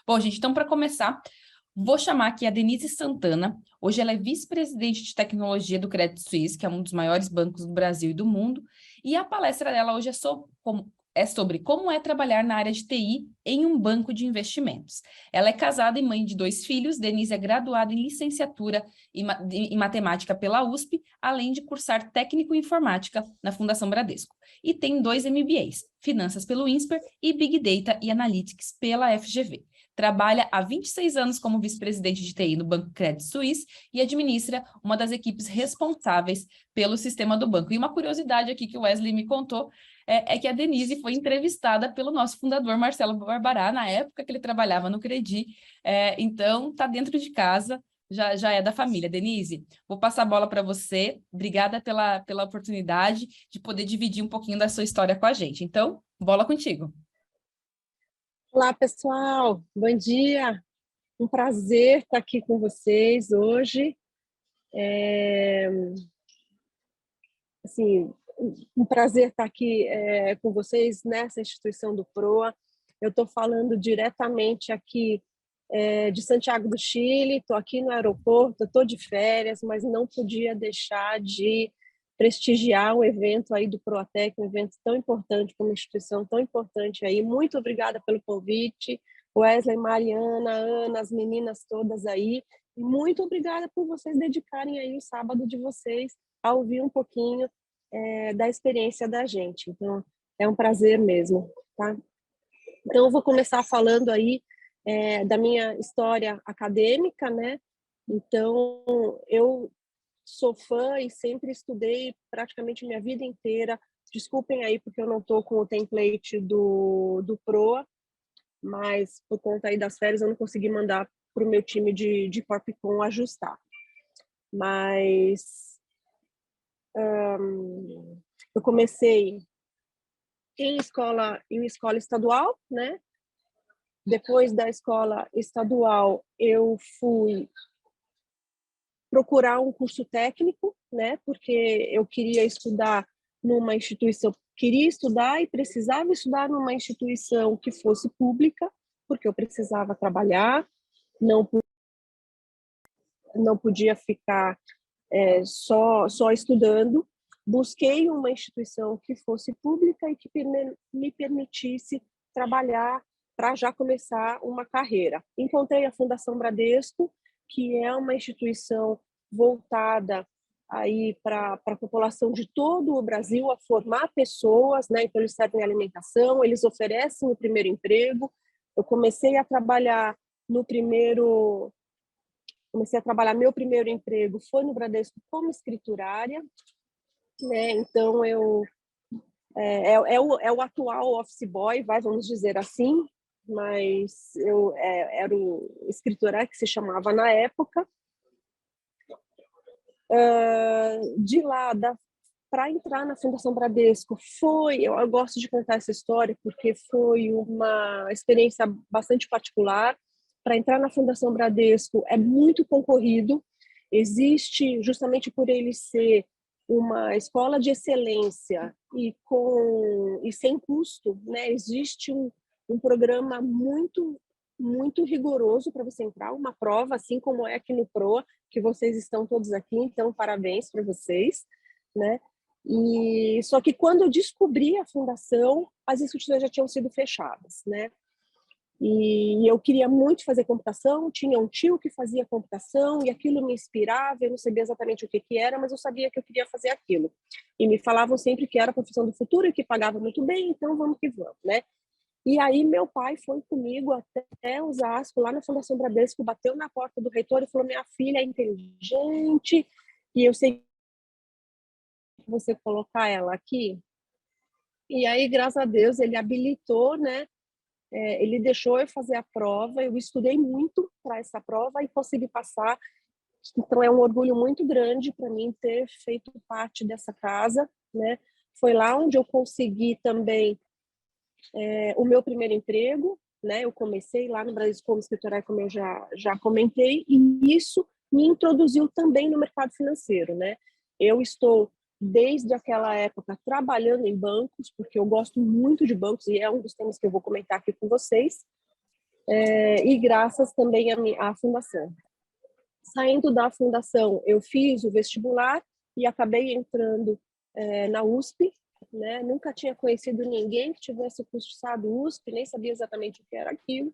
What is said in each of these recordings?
Bom, gente, então para começar, vou chamar aqui a Denise Santana. Hoje ela é vice-presidente de tecnologia do Credit Suisse, que é um dos maiores bancos do Brasil e do mundo. E a palestra dela hoje é sobre como é trabalhar na área de TI em um banco de investimentos. Ela é casada e mãe de 2 filhos. Denise é graduada em licenciatura em matemática pela USP, além de cursar técnico em informática na Fundação Bradesco. E tem 2 MBAs, finanças pelo INSPER e Big Data e Analytics pela FGV. Trabalha há 26 anos como vice-presidente de TI no Banco Credit Suisse e administra uma das equipes responsáveis pelo sistema do banco. E uma curiosidade aqui que o Wesley me contou é que a Denise foi entrevistada pelo nosso fundador, Marcelo Barbará, na época que ele trabalhava no Credi. Então, está dentro de casa, já é da família. Denise, vou passar a bola para você. Obrigada pela oportunidade de poder dividir um pouquinho da sua história com a gente. Então, bola contigo. Olá, pessoal. Bom dia. Um prazer estar aqui com vocês hoje. Um prazer estar aqui com vocês nessa instituição do PROA. Eu estou falando diretamente aqui de Santiago do Chile. Estou aqui no aeroporto, estou de férias, mas não podia deixar de prestigiar o evento aí do Proatec, um evento tão importante, para uma instituição tão importante aí. Muito obrigada pelo convite, Wesley, Mariana, Ana, as meninas todas aí. E muito obrigada por vocês dedicarem aí o sábado de vocês a ouvir um pouquinho da experiência da gente. Então, é um prazer mesmo, tá? Então, eu vou começar falando aí da minha história acadêmica, né? Então, eu sou fã e sempre estudei praticamente minha vida inteira. Desculpem aí porque eu não estou com o template do PROA, mas por conta aí das férias eu não consegui mandar para o meu time de Corpcom ajustar. Mas eu comecei em escola estadual, né? Depois da escola estadual, eu fui procurar um curso técnico, né? Porque eu queria estudar numa instituição, queria estudar e precisava estudar numa instituição que fosse pública, porque eu precisava trabalhar, não podia ficar só estudando. Busquei uma instituição que fosse pública e que me permitisse trabalhar para já começar uma carreira. Encontrei a Fundação Bradesco, que é uma instituição voltada aí para a população de todo o Brasil, a formar pessoas, né? Então eles servem alimentação, eles oferecem o primeiro emprego. Eu comecei a trabalhar meu primeiro emprego foi no Bradesco como escriturária, né? Então é o atual office boy, vamos dizer assim, mas eu era o escriturário que se chamava na época. De lá, para entrar na Fundação Bradesco, eu gosto de contar essa história porque foi uma experiência bastante particular. Para entrar na Fundação Bradesco é muito concorrido, existe, justamente por ele ser uma escola de excelência e sem custo, né? Existe um programa muito rigoroso para você entrar, uma prova, assim como é aqui no PROA, que vocês estão todos aqui, então parabéns para vocês, né? E só que quando eu descobri a fundação, as inscrições já tinham sido fechadas, né? E eu queria muito fazer computação, tinha um tio que fazia computação e aquilo me inspirava, eu não sabia exatamente o que era, mas eu sabia que eu queria fazer aquilo. E me falavam sempre que era a profissão do futuro e que pagava muito bem, então vamos que vamos, né? E aí meu pai foi comigo até Osasco, lá na Fundação Bradesco, bateu na porta do reitor e falou: minha filha é inteligente e eu sei que você colocar ela aqui. E aí, graças a Deus, ele habilitou, né? Ele deixou eu fazer a prova, eu estudei muito para essa prova e consegui passar. Então é um orgulho muito grande para mim ter feito parte dessa casa, né? Foi lá onde eu consegui também o meu primeiro emprego, né? Eu comecei lá no Brasil como escriturária, como eu já comentei, e isso me introduziu também no mercado financeiro, né? Eu estou desde aquela época trabalhando em bancos, porque eu gosto muito de bancos e é um dos temas que eu vou comentar aqui com vocês. e graças também à fundação. Saindo da fundação, eu fiz o vestibular e acabei entrando na USP, né? Nunca tinha conhecido ninguém que tivesse cursado USP, nem sabia exatamente o que era aquilo,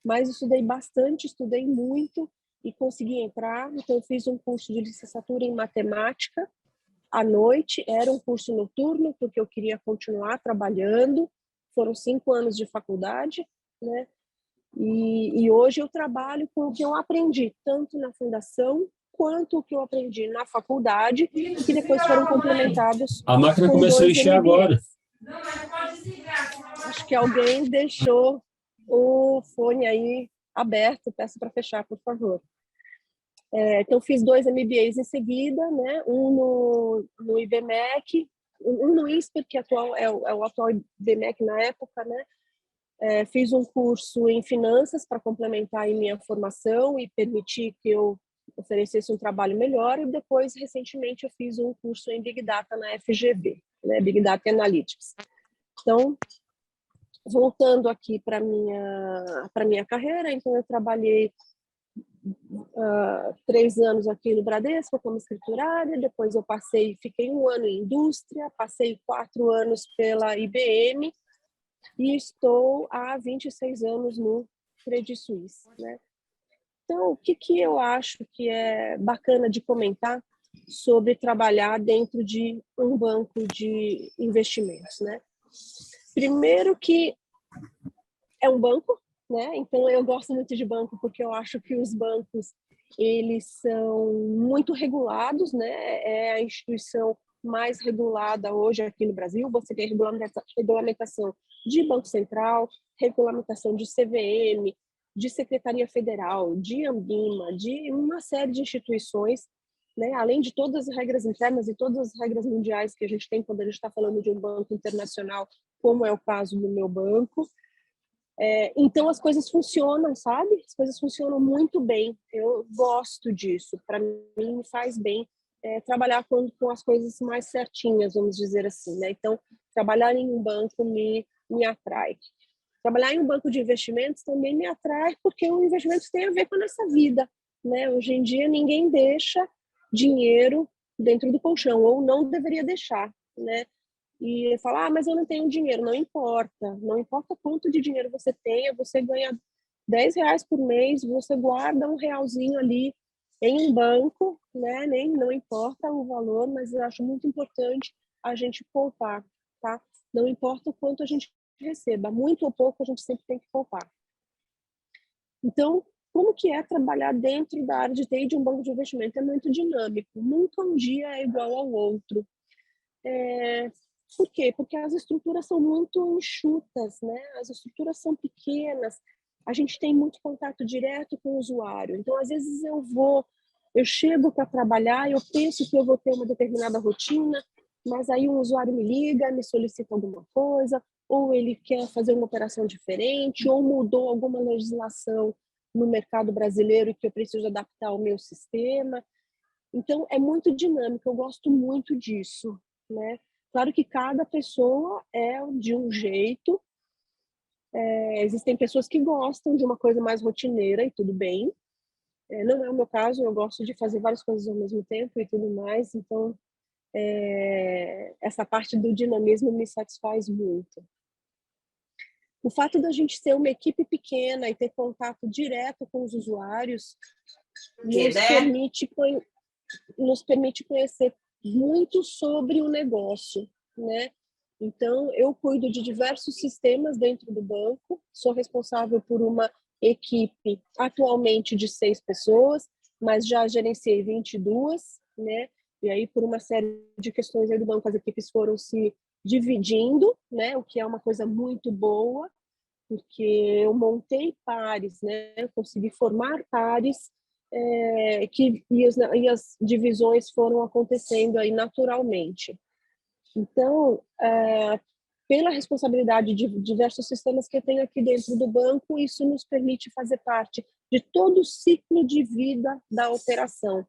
mas estudei bastante, estudei muito e consegui entrar. Então, eu fiz um curso de licenciatura em matemática à noite, era um curso noturno, porque eu queria continuar trabalhando. Foram 5 anos de faculdade, né? E hoje eu trabalho com o que eu aprendi, tanto na fundação quanto o que eu aprendi na faculdade, que depois foram complementados A máquina com começou a 2 encher agora. MBAs. Acho que alguém deixou o fone aí aberto, peço para fechar, por favor. Então, fiz 2 MBAs em seguida, né? No IBMEC, um no INSPER, que atual, é o atual IBMEC na época, né? Fiz um curso em finanças para complementar a minha formação e permitir que eu oferecesse um trabalho melhor. E depois, recentemente, eu fiz um curso em Big Data na FGV, né? Big Data Analytics. Então, voltando aqui para minha carreira, então eu trabalhei 3 anos aqui no Bradesco como escriturária, depois eu fiquei 1 ano em indústria, passei 4 anos pela IBM e estou há 26 anos no Credit Suisse, né? Então, o que eu acho que é bacana de comentar sobre trabalhar dentro de um banco de investimentos, né? Primeiro que é um banco, né? Então, eu gosto muito de banco porque eu acho que os bancos, eles são muito regulados, né? É a instituição mais regulada hoje aqui no Brasil. Você tem regulamentação de Banco Central, regulamentação de CVM, de Secretaria Federal, de Anbima, de uma série de instituições, né? Além de todas as regras internas e todas as regras mundiais que a gente tem quando a gente está falando de um banco internacional, como é o caso do meu banco. Então, as coisas funcionam, sabe? As coisas funcionam muito bem. Eu gosto disso. Para mim, me faz bem trabalhar com as coisas mais certinhas, vamos dizer assim, né? Então, trabalhar em um banco me atrai. Trabalhar em um banco de investimentos também me atrai, porque o investimento tem a ver com a nossa vida, né? Hoje em dia, ninguém deixa dinheiro dentro do colchão, ou não deveria deixar, né? E falar, mas eu não tenho dinheiro. Não importa. Não importa quanto de dinheiro você tenha, você ganha R$ 10 por mês, você guarda R$ 1 ali em um banco, né? Não importa o valor, mas eu acho muito importante a gente poupar, tá? Não importa o quanto a gente receba, muito ou pouco, a gente sempre tem que poupar. Então, como que é trabalhar dentro da área de TI de um banco de investimento? É muito dinâmico. Nunca um dia é igual ao outro. Por quê? Porque as estruturas são muito enxutas, né? As estruturas são pequenas, a gente tem muito contato direto com o usuário. Então, às vezes eu chego para trabalhar, eu penso que eu vou ter uma determinada rotina, mas aí um usuário me liga, me solicita alguma coisa, ou ele quer fazer uma operação diferente, ou mudou alguma legislação no mercado brasileiro que eu preciso adaptar ao meu sistema. Então, é muito dinâmico, eu gosto muito disso, né? Claro que cada pessoa é de um jeito. Existem pessoas que gostam de uma coisa mais rotineira e tudo bem. Não é o meu caso, eu gosto de fazer várias coisas ao mesmo tempo e tudo mais. Então, essa parte do dinamismo me satisfaz muito. O fato da gente ser uma equipe pequena e ter contato direto com os usuários nos permite conhecer muito sobre o negócio, né? Então, eu cuido de diversos sistemas dentro do banco, sou responsável por uma equipe atualmente de 6 pessoas, mas já gerenciei 22, né? E aí, por uma série de questões aí do banco, as equipes foram se dividindo, né? O que é uma coisa muito boa, porque eu montei pares, né? Eu consegui formar pares e as divisões foram acontecendo aí naturalmente. Então, pela responsabilidade de diversos sistemas que eu tenho aqui dentro do banco, isso nos permite fazer parte de todo o ciclo de vida da operação.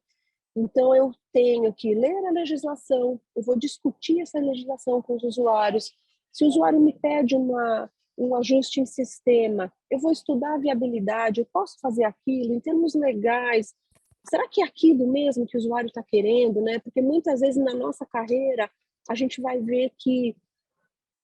Então, eu tenho que ler a legislação, eu vou discutir essa legislação com os usuários. Se o usuário me pede uma um ajuste em sistema, eu vou estudar a viabilidade, eu posso fazer aquilo em termos legais, será que é aquilo mesmo que o usuário está querendo, né? Porque muitas vezes na nossa carreira a gente vai ver que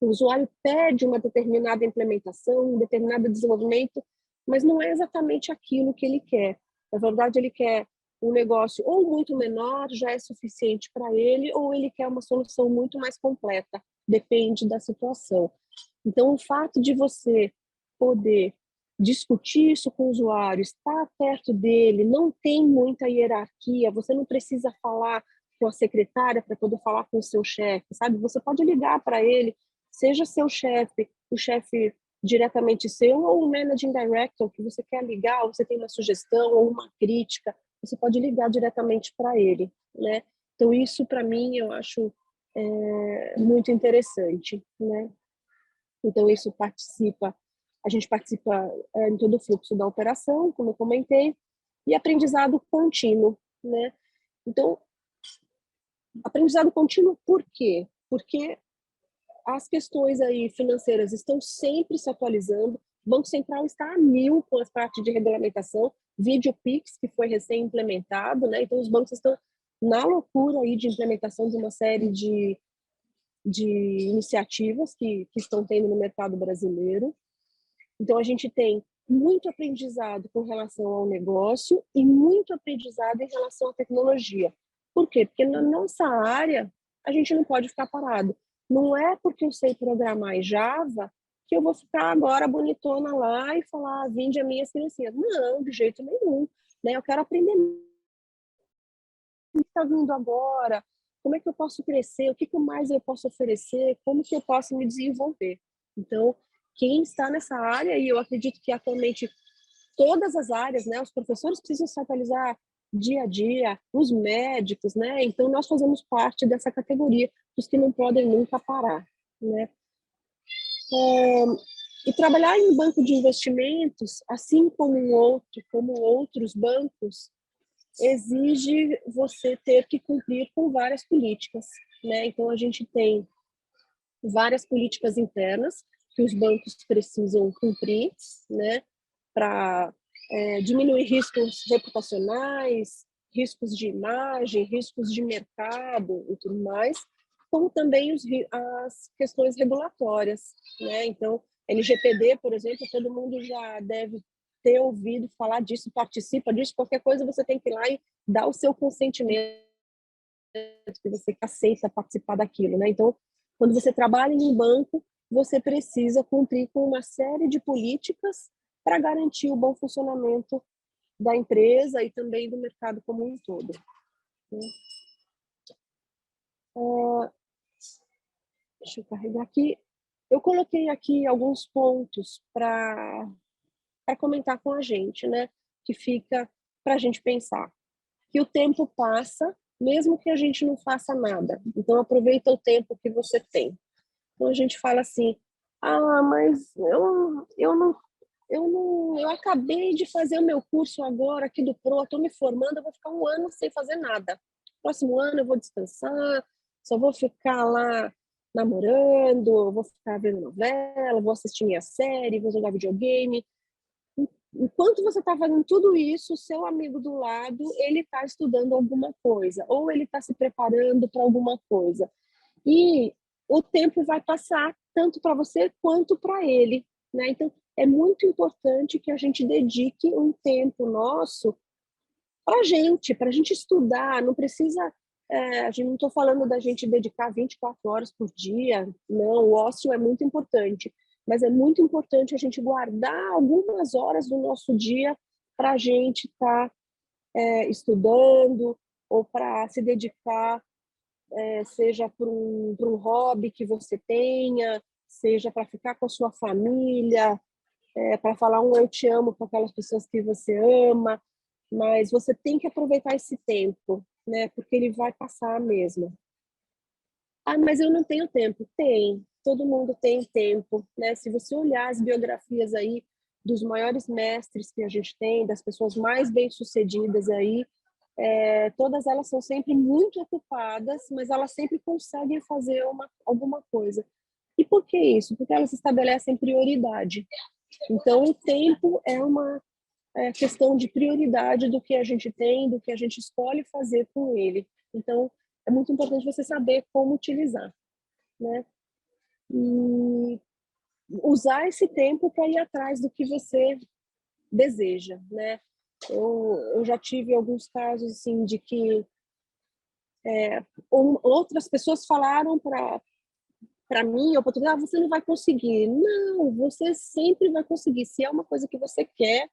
o usuário pede uma determinada implementação, um determinado desenvolvimento, mas não é exatamente aquilo que ele quer. Na verdade, ele quer um negócio ou muito menor, já é suficiente para ele, ou ele quer uma solução muito mais completa, depende da situação. Então, o fato de você poder discutir isso com o usuário, estar perto dele, não tem muita hierarquia, você não precisa falar com a secretária para poder falar com o seu chefe, sabe? Você pode ligar para ele, seja seu chefe, o chefe diretamente seu ou o managing director que você quer ligar, ou você tem uma sugestão ou uma crítica, você pode ligar diretamente para ele, né? Então isso para mim eu acho muito interessante, né? Então isso a gente participa em todo o fluxo da operação, como eu comentei, e aprendizado contínuo, né? Então aprendizado contínuo por quê? Porque as questões aí financeiras estão sempre se atualizando, o Banco Central está a mil com as partes de regulamentação, vídeo Pix, que foi recém-implementado, né? Então os bancos estão na loucura aí de implementação de uma série de iniciativas que estão tendo no mercado brasileiro. Então a gente tem muito aprendizado com relação ao negócio e muito aprendizado em relação à tecnologia. Por quê? Porque na nossa área a gente não pode ficar parado. Não é porque eu sei programar em Java que eu vou ficar agora bonitona lá e falar, vinde a minhas criancinhas. Não, de jeito nenhum. Né? Eu quero aprender o que está vindo agora, como é que eu posso crescer, o que mais eu posso oferecer, como que eu posso me desenvolver. Então, quem está nessa área, e eu acredito que atualmente todas as áreas, né, os professores precisam se atualizar dia a dia, os médicos, né? Então nós fazemos parte dessa categoria dos que não podem nunca parar, né? E trabalhar em um banco de investimentos, assim como outros bancos, exige você ter que cumprir com várias políticas, né? Então a gente tem várias políticas internas que os bancos precisam cumprir, né? Para diminuir riscos reputacionais, riscos de imagem, riscos de mercado e tudo mais, como também as questões regulatórias, né? Então, LGPD, por exemplo, todo mundo já deve ter ouvido falar disso, participa disso, qualquer coisa você tem que ir lá e dar o seu consentimento, que você aceita participar daquilo, né? Então, quando você trabalha em um banco, você precisa cumprir com uma série de políticas para garantir o bom funcionamento da empresa e também do mercado como um todo. Deixa eu carregar aqui. Eu coloquei aqui alguns pontos para comentar com a gente, né? Que fica para a gente pensar. Que o tempo passa, mesmo que a gente não faça nada. Então, aproveita o tempo que você tem. Então, a gente fala assim, mas eu acabei de fazer o meu curso agora aqui do PRO, estou me formando, eu vou ficar um ano sem fazer nada. Próximo ano eu vou descansar, só vou ficar lá namorando, vou ficar vendo novela, vou assistir minha série, vou jogar videogame. Enquanto você está fazendo tudo isso, o seu amigo do lado, ele está estudando alguma coisa, ou ele está se preparando para alguma coisa. E o tempo vai passar tanto para você quanto para ele, né? Então, é muito importante que a gente dedique um tempo nosso para a gente estudar. Não precisa, a gente não estou falando da gente dedicar 24 horas por dia, não. O ócio é muito importante, mas é muito importante a gente guardar algumas horas do nosso dia para a gente estar estudando ou para se dedicar seja para um hobby que você tenha, seja para ficar com a sua família, para falar um eu te amo para aquelas pessoas que você ama, mas você tem que aproveitar esse tempo, né? Porque ele vai passar mesmo. Mas eu não tenho tempo. Tem, todo mundo tem tempo, né? Se você olhar as biografias aí dos maiores mestres que a gente tem, das pessoas mais bem-sucedidas aí, todas elas são sempre muito ocupadas, mas elas sempre conseguem fazer alguma coisa. E por que isso? Porque elas estabelecem prioridade. Então, o tempo é uma questão de prioridade do que a gente tem, do que a gente escolhe fazer com ele. Então, é muito importante você saber como utilizar, né? E usar esse tempo para ir atrás do que você deseja, né? Eu já tive alguns casos assim de que outras pessoas falaram para mim, oportunidade, você não vai conseguir. Não, você sempre vai conseguir. Se é uma coisa que você quer,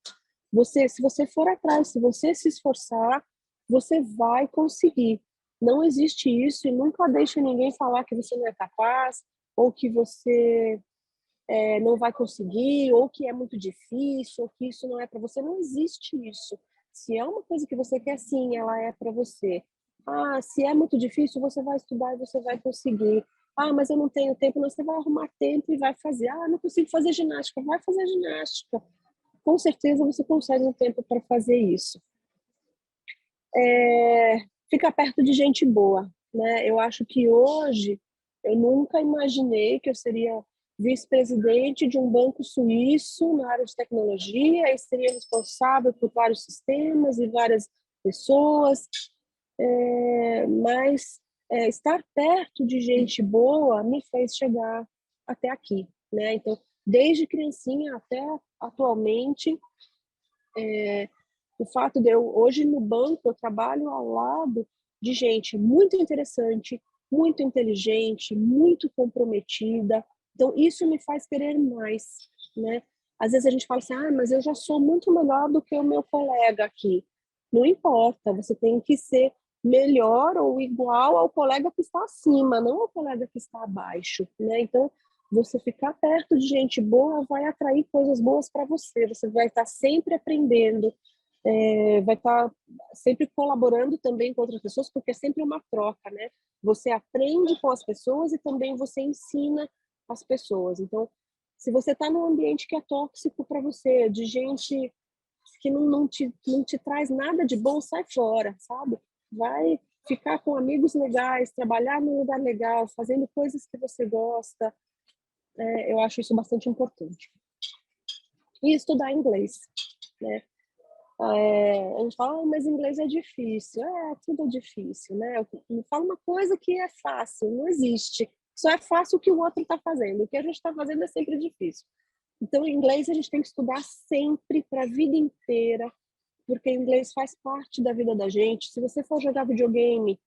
se você for atrás, se você se esforçar, você vai conseguir. Não existe isso e nunca deixe ninguém falar que você não é capaz ou que você não vai conseguir ou que é muito difícil ou que isso não é para você. Não existe isso. Se é uma coisa que você quer, sim, ela é para você. Ah, se é muito difícil, você vai estudar e você vai conseguir. Ah, mas eu não tenho tempo. Não, você vai arrumar tempo e vai fazer. Ah, não consigo fazer ginástica. Vai fazer ginástica. Com certeza você consegue um tempo para fazer isso. Fica perto de gente boa, né? Eu acho que hoje eu nunca imaginei que eu seria vice-presidente de um banco suíço na área de tecnologia e seria responsável por vários sistemas e várias pessoas, mas estar perto de gente boa me fez chegar até aqui, né? Então, desde criancinha até atualmente, o fato de eu, hoje no banco, eu trabalho ao lado de gente muito interessante, muito inteligente, muito comprometida. Então, isso me faz querer mais, né? Às vezes a gente fala assim, ah, mas eu já sou muito melhor do que o meu colega aqui. Não importa, você tem que ser melhor ou igual ao colega que está acima, não ao colega que está abaixo, né? Então, você ficar perto de gente boa vai atrair coisas boas para você. Você vai estar sempre aprendendo, vai estar sempre colaborando também com outras pessoas, porque é sempre uma troca, né? Você aprende com as pessoas e também você ensina as pessoas. Então, se você está num ambiente que é tóxico para você, de gente que não te traz nada de bom, sai fora, sabe? Vai ficar com amigos legais, trabalhar num lugar legal, fazendo coisas que você gosta. Eu acho isso bastante importante. E estudar inglês, né? A gente fala, mas inglês é difícil. Tudo é difícil, né? Me fala uma coisa que é fácil, não existe. Só é fácil o que o outro está fazendo. O que a gente está fazendo é sempre difícil. Então, inglês a gente tem que estudar sempre para a vida inteira, porque inglês faz parte da vida da gente. Se você for jogar videogame,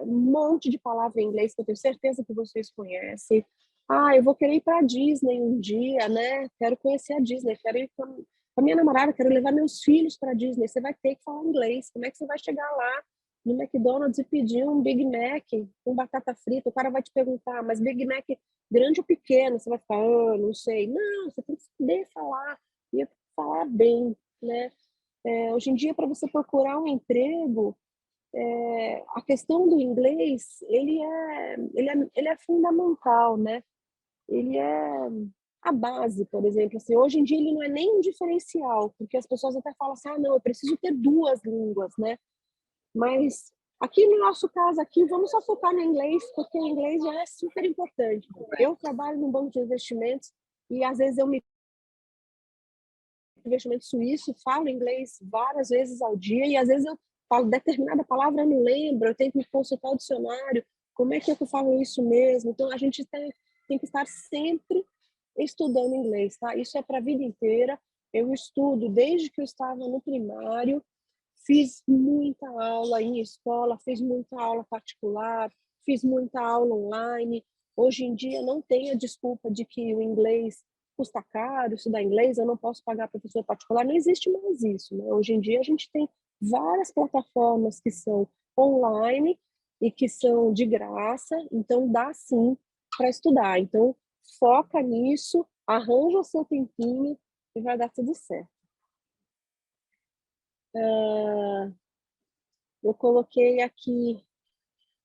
um monte de palavra em inglês que eu tenho certeza que vocês conhecem. Ah, eu vou querer ir para a Disney um dia, né? Quero conhecer a Disney, quero ir com a minha namorada, quero levar meus filhos para a Disney. Você vai ter que falar inglês. Como é que você vai chegar lá no McDonald's e pedir um Big Mac com batata frita? O cara vai te perguntar, mas Big Mac grande ou pequeno? Você vai falar, não sei. Não, você tem que saber falar e falar bem, né? Hoje em dia, para você procurar um emprego, a questão do inglês, ele é fundamental, né? Ele é a base, por exemplo. Assim, hoje em dia ele não é nem um diferencial, porque as pessoas até falam assim, ah, não, eu preciso ter duas línguas, né? Mas aqui no nosso caso aqui, vamos só focar no inglês, porque o inglês já é super importante. Eu trabalho num banco de investimentos e às vezes eu me investimento suíço, falo inglês várias vezes ao dia e às vezes eu falo determinada palavra, eu não lembro, eu tenho que consultar o dicionário, como é que eu falo isso mesmo? Então, a gente tem que estar sempre estudando inglês, tá? Isso é para a vida inteira. Eu estudo desde que eu estava no primário, fiz muita aula em escola, fiz muita aula particular, fiz muita aula online. Hoje em dia não tem a desculpa de que o inglês custa caro, estudar inglês, eu não posso pagar professor particular, não existe mais isso, né? Hoje em dia a gente tem várias plataformas que são online e que são de graça, então dá sim para estudar. Então foca nisso, arranja o seu tempinho e vai dar tudo certo. Eu coloquei aqui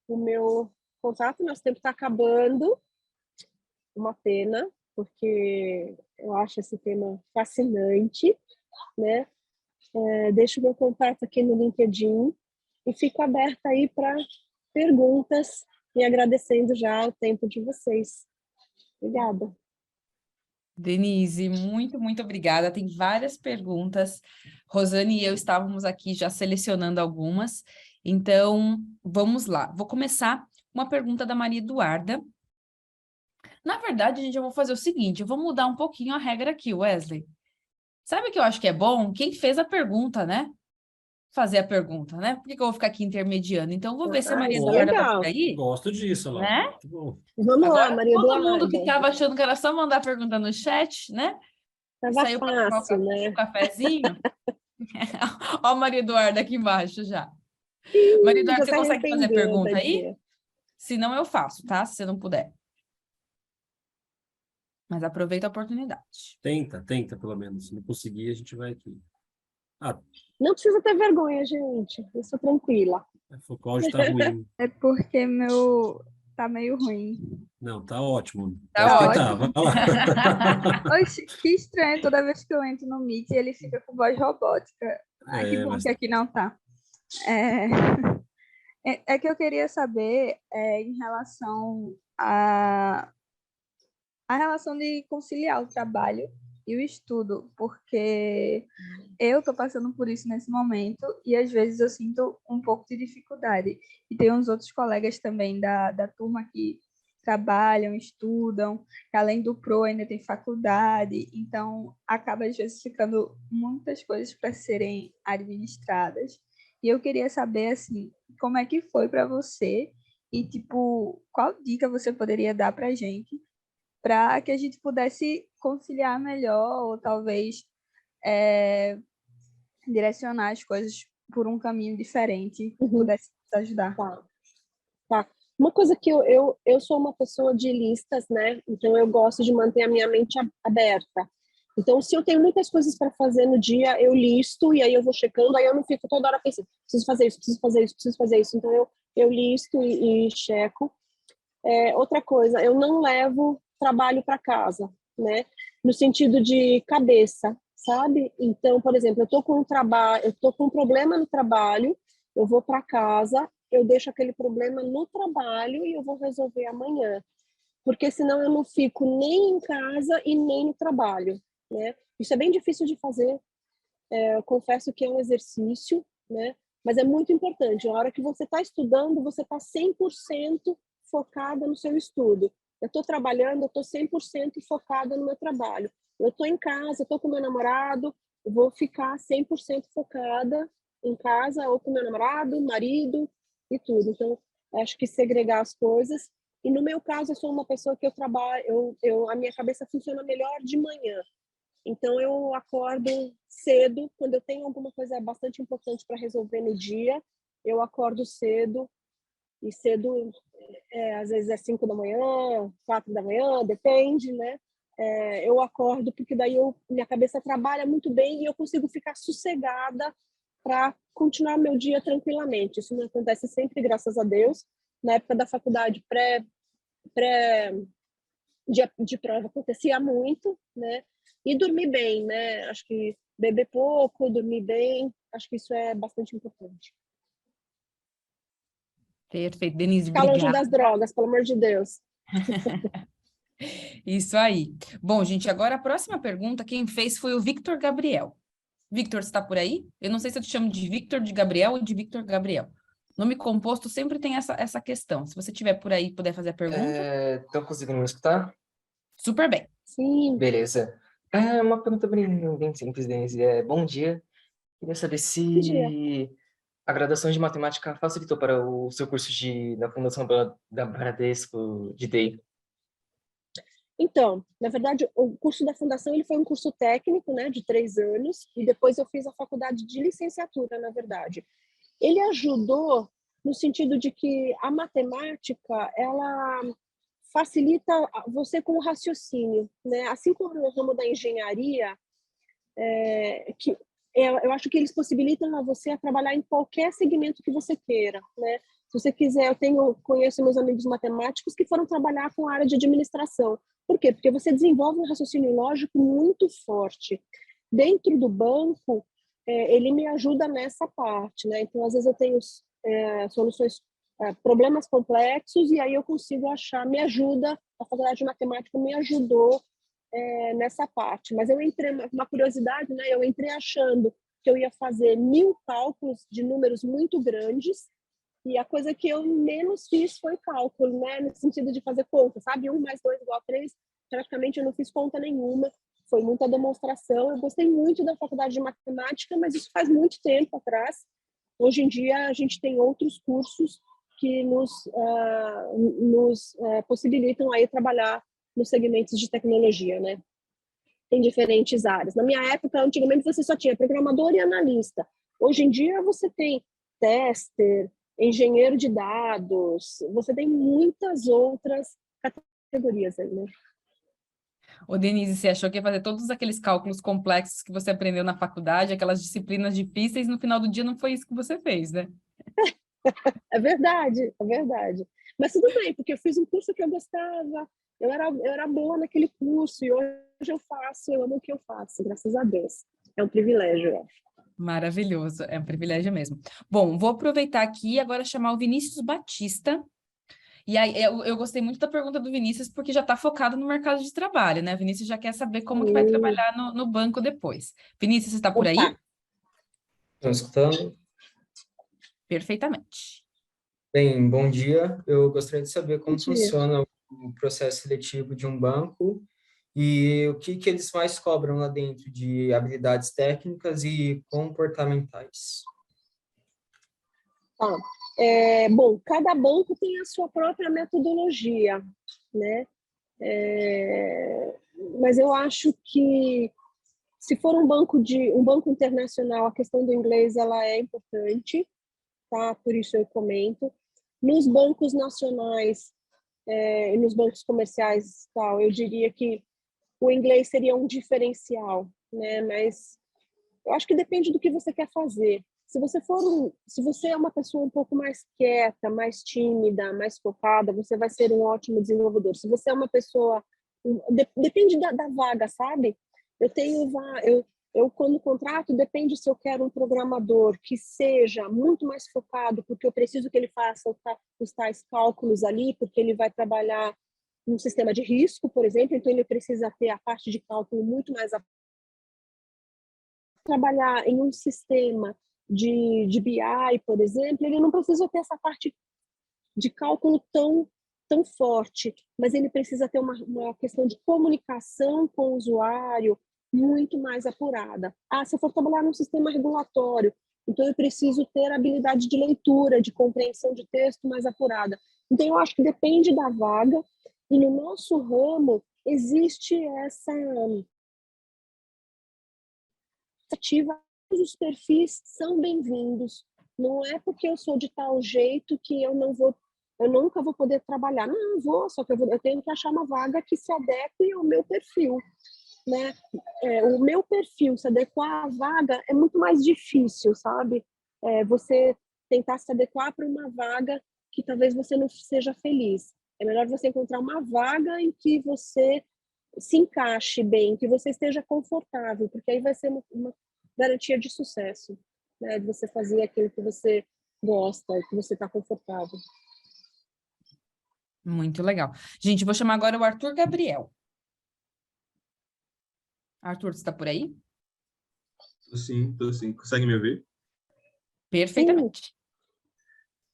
o meu contato, nosso tempo está acabando, uma pena, porque eu acho esse tema fascinante, né? Deixo o meu contato aqui no LinkedIn e fico aberta aí para perguntas e agradecendo já o tempo de vocês. Obrigada. Denise, muito, muito obrigada. Tem várias perguntas. Rosane e eu estávamos aqui já selecionando algumas. Então, vamos lá. Vou começar com uma pergunta da Maria Eduarda. Na verdade, gente, eu vou fazer o seguinte, eu vou mudar um pouquinho a regra aqui, Wesley. Sabe o que eu acho que é bom? Quem fez a pergunta, né? Fazer a pergunta, né? Por que que eu vou ficar aqui intermediando? Então, eu vou ver se a Ah, Maria isso é Bom, Eduarda está por legal. aí, gosto disso, Laura. né? Muito bom. Vamos lá, Agora, Maria todo mundo que Eduarda. estava achando que era só mandar pergunta no chat, né? E Tava saiu para tomar fácil, o né? cafezinho. Ó, a Maria Eduarda aqui embaixo já. Maria Ih, Eduarda, já você tá consegue fazer a arrependendo, pergunta aí? tadinha. Se não, eu faço, tá? Se você não puder. Mas aproveita a oportunidade. Tenta, pelo menos. Se não conseguir, a gente vai aqui. Ah, Não precisa ter vergonha, gente. Eu sou tranquila. o áudio tá ruim. É porque meu tá meio ruim. Não, tá ótimo. Tá Pode Tá tentar, ótimo. vai lá. Oxe, que estranho, toda vez que eu entro no Meet, ele fica com voz robótica. Ai, que É, bom mas que aqui não tá. É, é que eu queria saber em relação a relação de conciliar o trabalho e o estudo, porque eu estou passando por isso nesse momento e às vezes eu sinto um pouco de dificuldade. E tem uns outros colegas também da turma que trabalham, estudam, que além do pro ainda tem faculdade, então acaba às vezes ficando muitas coisas para serem administradas. E eu queria saber assim, como é que foi para você e tipo, qual dica você poderia dar para a gente para que a gente pudesse conciliar melhor ou talvez é, direcionar as coisas por um caminho diferente, Uhum, pudesse nos ajudar. tá, tá. Uma coisa que eu sou uma pessoa de listas, né? Então eu gosto de manter a minha mente aberta. Então, se eu tenho muitas coisas para fazer no dia, eu listo e aí eu vou checando, aí eu não fico toda hora pensando, preciso fazer isso, preciso fazer isso, preciso fazer isso. Então, eu listo e checo. Outra coisa, eu não levo trabalho para casa, né? No sentido de cabeça, sabe? Então, por exemplo, eu tô com um problema no trabalho, eu vou para casa, eu deixo aquele problema no trabalho e eu vou resolver amanhã, porque senão eu não fico nem em casa e nem no trabalho, né? Isso é bem difícil de fazer, eu confesso que é um exercício, né? Mas é muito importante. Na hora que você está estudando, você está 100% focada no seu estudo. Eu estou trabalhando, eu estou 100% focada no meu trabalho. Eu estou em casa, estou com meu namorado, eu vou ficar 100% focada em casa ou com meu namorado, marido e tudo. Então, acho que segregar as coisas. E no meu caso, eu sou uma pessoa que eu trabalho, a minha cabeça funciona melhor de manhã. Então, eu acordo cedo, quando eu tenho alguma coisa bastante importante para resolver no dia, eu acordo cedo, e cedo, às vezes é 5 da manhã, 4 da manhã, depende, né? Eu acordo porque daí minha cabeça trabalha muito bem e eu consigo ficar sossegada para continuar meu dia tranquilamente. Isso não acontece sempre, graças a Deus. Na época da faculdade pré de prova acontecia muito, né? E dormir bem, né? Acho que beber pouco, dormir bem, acho que isso é bastante importante. Perfeito, Denise, Ficar longe obrigada. das drogas, pelo amor de Deus. Isso aí. Bom, gente, agora a próxima pergunta, quem fez foi o Victor Gabriel. Victor, você está por aí? Eu não sei se eu te chamo de Victor de Gabriel ou de Victor Gabriel. Nome composto sempre tem essa questão. Se você estiver por aí e puder fazer a pergunta, Estão conseguindo me escutar? super bem. Sim, Beleza. É uma pergunta bem simples, Denise. Bom dia. Queria saber bom dia. se a graduação de matemática facilitou para o seu curso da Fundação da Bradesco de TI. Então, na verdade, o curso da Fundação ele foi um curso técnico, né, de 3 anos, e depois eu fiz a faculdade de licenciatura, na verdade. Ele ajudou no sentido de que a matemática, ela facilita você com o raciocínio, né? Assim como no ramo da engenharia, eu acho que eles possibilitam a você a trabalhar em qualquer segmento que você queira, né? Se você quiser, conheço meus amigos matemáticos que foram trabalhar com a área de administração. Por quê? Porque você desenvolve um raciocínio lógico muito forte. Dentro do banco, ele me ajuda nessa parte, né? Então, às vezes eu tenho soluções problemas complexos, e aí eu consigo achar, me ajuda, a faculdade de matemática me ajudou nessa parte. Mas eu entrei, uma curiosidade, né? Eu entrei achando que eu ia fazer 1000 cálculos de números muito grandes, e a coisa que eu menos fiz foi cálculo, né? No sentido de fazer conta, sabe? 1 mais 2 igual a 3, praticamente eu não fiz conta nenhuma, foi muita demonstração. Eu gostei muito da faculdade de matemática, mas isso faz muito tempo atrás. Hoje em dia, a gente tem outros cursos que nos possibilitam aí trabalhar nos segmentos de tecnologia, né? Tem diferentes áreas. Na minha época, antigamente, você só tinha programador e analista. Hoje em dia, você tem tester, engenheiro de dados, você tem muitas outras categorias aí, né? Ô, Denise, você achou que ia fazer todos aqueles cálculos complexos que você aprendeu na faculdade, aquelas disciplinas difíceis, no final do dia não foi isso que você fez, né? É verdade, é verdade. Mas tudo bem, porque eu fiz um curso que eu gostava, eu era boa naquele curso, e hoje eu amo o que eu faço, graças a Deus. É um privilégio, eu acho. Maravilhoso, é um privilégio mesmo. Bom, vou aproveitar aqui e agora chamar o Vinícius Batista. E aí, eu gostei muito da pergunta do Vinícius, porque já está focado no mercado de trabalho, né? O Vinícius já quer saber como que vai trabalhar no banco depois. Vinícius, você está por aí? Opa, Estão escutando? Perfeitamente. Bem, bom dia. Eu gostaria de saber bom como dia. funciona o processo seletivo de um banco e o que eles mais cobram lá dentro de habilidades técnicas e comportamentais. Tá. Bom, cada banco tem a sua própria metodologia, né? Mas eu acho que se for um banco internacional, a questão do inglês ela é importante, tá? Por isso eu comento. Nos bancos nacionais e nos bancos comerciais, tal, eu diria que o inglês seria um diferencial, né? Mas eu acho que depende do que você quer fazer. Se você é uma pessoa um pouco mais quieta, mais tímida, mais focada, você vai ser um ótimo desenvolvedor. Se você é uma pessoa, depende da vaga, sabe? Eu tenho eu quando contrato, depende se eu quero um programador que seja muito mais focado, porque eu preciso que ele faça os tais cálculos ali, porque ele vai trabalhar num sistema de risco, por exemplo, então ele precisa ter a parte de cálculo muito mais trabalhar em um sistema de BI, por exemplo, ele não precisa ter essa parte de cálculo tão forte, mas ele precisa ter uma questão de comunicação com o usuário muito mais apurada. Se eu for trabalhar num sistema regulatório, então eu preciso ter habilidade de leitura, de compreensão de texto mais apurada. Então eu acho que depende da vaga, e no nosso ramo existe essa ativa, os perfis são bem-vindos. Não é porque eu sou de tal jeito que eu nunca vou poder trabalhar. Não, eu vou, só que eu tenho que achar uma vaga que se adeque ao meu perfil, né? O meu perfil se adequar à vaga é muito mais difícil, sabe? Você tentar se adequar para uma vaga que talvez você não seja feliz. É melhor você encontrar uma vaga em que você se encaixe bem, que você esteja confortável, porque aí vai ser uma garantia de sucesso, né? De você fazer aquilo que você gosta, que você está confortável. Muito legal. Gente, vou chamar agora o Arthur Gabriel. Arthur, você está por aí? Tô sim. Consegue me ouvir? Sim. Perfeitamente.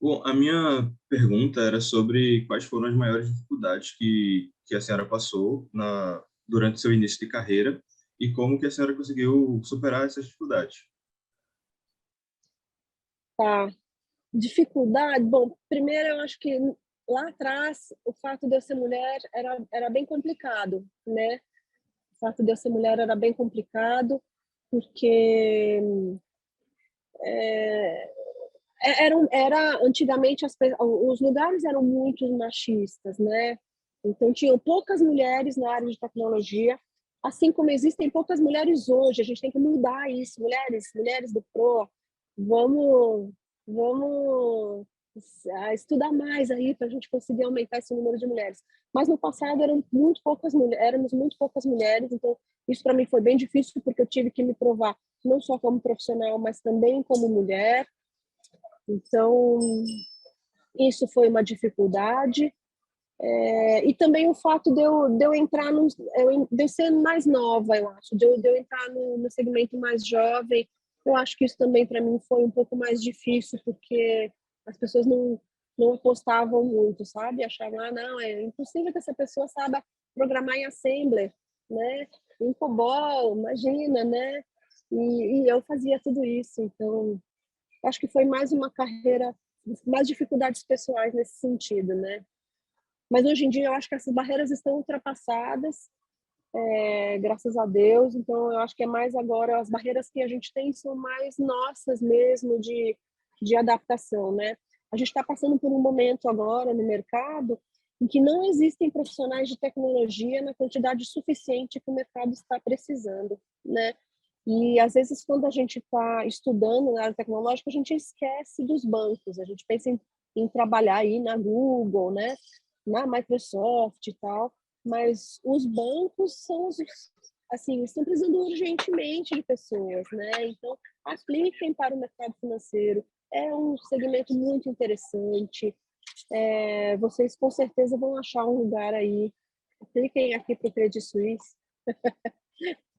Bom, a minha pergunta era sobre quais foram as maiores dificuldades que a senhora passou durante seu início de carreira e como que a senhora conseguiu superar essas dificuldades. Tá. Dificuldade? Bom, primeiro eu acho que lá atrás o fato de eu ser mulher era bem complicado, né? O fato de eu ser mulher era bem complicado, porque antigamente os lugares eram muito machistas, né? Então tinham poucas mulheres na área de tecnologia, assim como existem poucas mulheres hoje. A gente tem que mudar isso, mulheres do Pro, vamos estudar mais aí para a gente conseguir aumentar esse número de mulheres. Mas no passado éramos muito poucas mulheres, então isso para mim foi bem difícil, porque eu tive que me provar não só como profissional, mas também como mulher. Então, Isso foi uma dificuldade. E também o fato de eu entrar de eu ser mais nova, eu acho, de eu entrar no segmento mais jovem, eu acho que isso também para mim foi um pouco mais difícil, porque as pessoas não apostavam muito, sabe? Achavam, não, é impossível que essa pessoa saiba programar em Assembler, né? Em COBOL, imagina, né? E eu fazia tudo isso, então acho que foi mais uma carreira, mais dificuldades pessoais nesse sentido, né? Mas hoje em dia eu acho que essas barreiras estão ultrapassadas, graças a Deus. Então eu acho que é mais agora, as barreiras que a gente tem são mais nossas mesmo, de adaptação, né? A gente está passando por um momento agora no mercado em que não existem profissionais de tecnologia na quantidade suficiente que o mercado está precisando, né? E às vezes quando a gente está estudando na área tecnológica, a gente esquece dos bancos, a gente pensa em trabalhar aí na Google, né? Na Microsoft e tal, mas os bancos são assim, estão precisando urgentemente de pessoas, né? Então, apliquem para o mercado financeiro. É um segmento muito interessante. Vocês com certeza vão achar um lugar aí. Apliquem aqui para o Credit Suisse.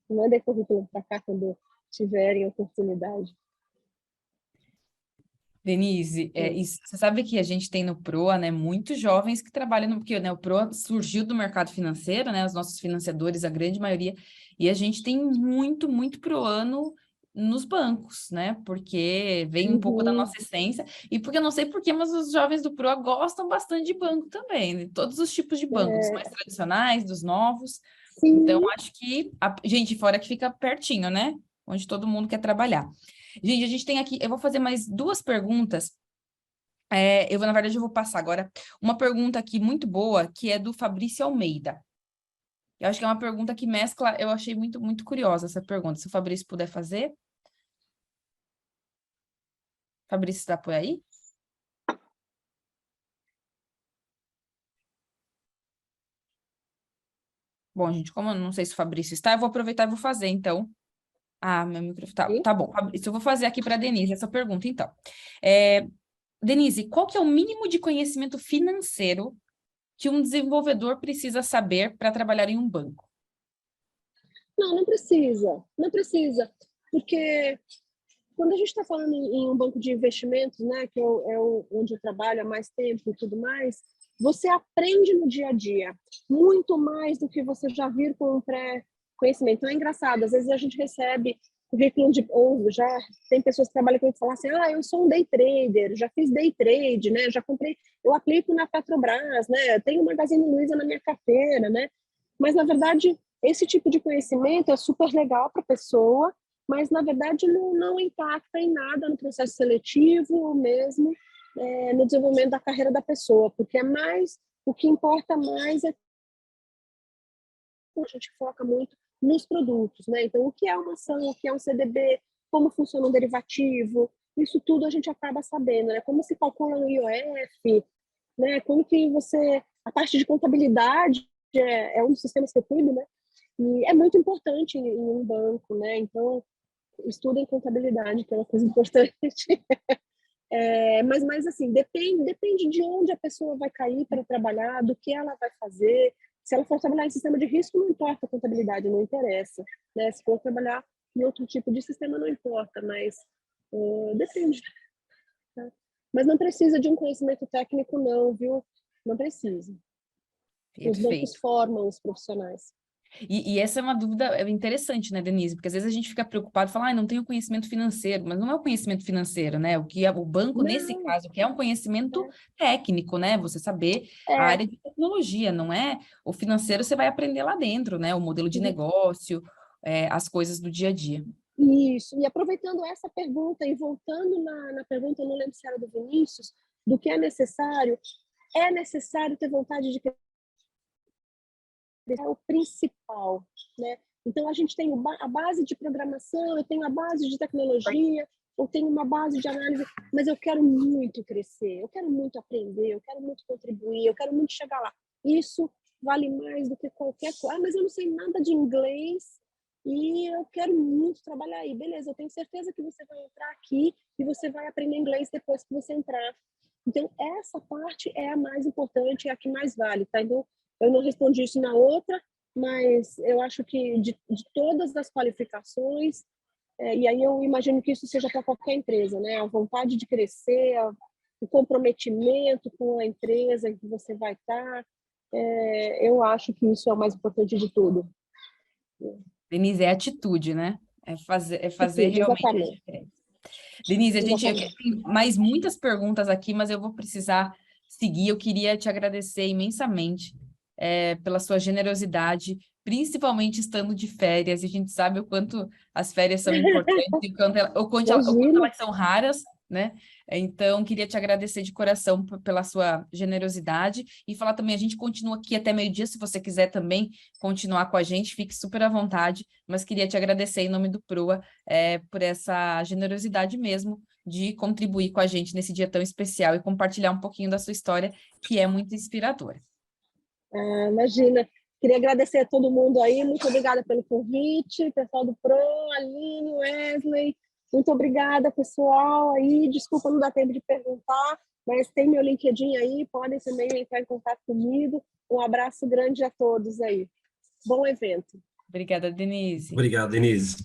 Mandem currículo para cá quando tiverem oportunidade. Denise, você sabe que a gente tem no Proa, né, muitos jovens que trabalham, porque, né, o Proa surgiu do mercado financeiro, né, os nossos financiadores, a grande maioria, e a gente tem muito, muito proano nos bancos, né, porque vem um pouco da nossa essência, e porque eu não sei porquê, mas os jovens do Proa gostam bastante de banco também, de todos os tipos de bancos, mais tradicionais, dos novos. Sim. Então, acho que, gente, fora que fica pertinho, né, onde todo mundo quer trabalhar. Gente, a gente tem aqui, eu vou fazer mais duas perguntas. Na verdade, eu vou passar agora uma pergunta aqui muito boa, que é do Fabrício Almeida. Eu acho que é uma pergunta que mescla, eu achei muito, muito curiosa essa pergunta. Se o Fabrício puder fazer. Fabrício, está por aí? Bom, gente, como eu não sei se o Fabrício está, eu vou aproveitar e vou fazer, então. Meu microfone. Tá bom, Fabrício, eu vou fazer aqui para a Denise essa pergunta, então. Denise, qual que é o mínimo de conhecimento financeiro que um desenvolvedor precisa saber para trabalhar em um banco? Não precisa, não precisa, porque quando a gente está falando em um banco de investimentos, né, que onde eu trabalho há mais tempo e tudo mais, você aprende no dia a dia muito mais do que você já vir com um pré-conhecimento. Então é engraçado, às vezes a gente recebe currículo ou já tem pessoas que trabalham com a gente e falam assim, eu sou um day trader, já fiz day trade, né, já comprei, eu aplico na Petrobras, né, eu tenho o Magazine Luiza na minha carteira, né, mas na verdade esse tipo de conhecimento é super legal para a pessoa, mas na verdade não impacta em nada no processo seletivo mesmo, no desenvolvimento da carreira da pessoa, porque o que importa mais é que a gente foca muito nos produtos, né? Então, o que é uma ação, o que é um CDB, como funciona um derivativo, isso tudo a gente acaba sabendo, né? Como se calcula o IOF, né? Como que a parte de contabilidade é um dos sistemas que eu cuido, né? E é muito importante em um banco, né? Então, estudem contabilidade, que é uma coisa importante. Mas assim, depende de onde a pessoa vai cair para trabalhar, do que ela vai fazer. Se ela for trabalhar em sistema de risco, não importa a contabilidade, não interessa. Né? Se for trabalhar em outro tipo de sistema, não importa, mas depende. Tá? Mas não precisa de um conhecimento técnico, não, viu? Não precisa. Os bancos formam os profissionais. E essa é uma dúvida interessante, né, Denise? Porque às vezes a gente fica preocupado e fala, não tenho conhecimento financeiro, mas não é o conhecimento financeiro, né? O que o banco, nesse caso, que é um conhecimento técnico, né? Você saber a área de tecnologia, não é? O financeiro você vai aprender lá dentro, né? O modelo de negócio, as coisas do dia a dia. Isso, e aproveitando essa pergunta e voltando na pergunta, eu não lembro se era do Vinícius, do que é necessário ter vontade de é o principal, né? Então a gente tem a base de programação, eu tenho a base de tecnologia, eu tenho uma base de análise, mas eu quero muito crescer, eu quero muito aprender, eu quero muito contribuir, eu quero muito chegar lá. Isso vale mais do que qualquer coisa. Mas eu não sei nada de inglês e eu quero muito trabalhar aí. Beleza, eu tenho certeza que você vai entrar aqui e você vai aprender inglês depois que você entrar. Então, essa parte é a mais importante, é a que mais vale, tá? Então, eu não respondi isso na outra, mas eu acho que de todas as qualificações, e aí eu imagino que isso seja para qualquer empresa, né? A vontade de crescer, o comprometimento com a empresa em que você vai estar, eu acho que isso é o mais importante de tudo. Denise, é atitude, né? É fazer Atitude, realmente a exatamente. diferença. Denise, eu Exatamente. tenho mais muitas perguntas aqui, mas eu vou precisar seguir. Eu queria te agradecer imensamente pela sua generosidade, principalmente estando de férias. E a gente sabe o quanto as férias são importantes, o quanto Imagina. elas são raras, né? Então, queria te agradecer de coração pela sua generosidade e falar também, a gente continua aqui até meio-dia, se você quiser também continuar com a gente, fique super à vontade, mas queria te agradecer em nome do PROA por essa generosidade mesmo de contribuir com a gente nesse dia tão especial e compartilhar um pouquinho da sua história, que é muito inspiradora. Imagina. Queria agradecer a todo mundo aí, muito obrigada pelo convite, pessoal do PRO, Aline, Wesley, muito obrigada, pessoal aí, desculpa não dar tempo de perguntar, mas tem meu LinkedIn aí, podem também entrar em contato comigo, um abraço grande a todos aí. Bom evento. Obrigada, Denise. Obrigado, Denise.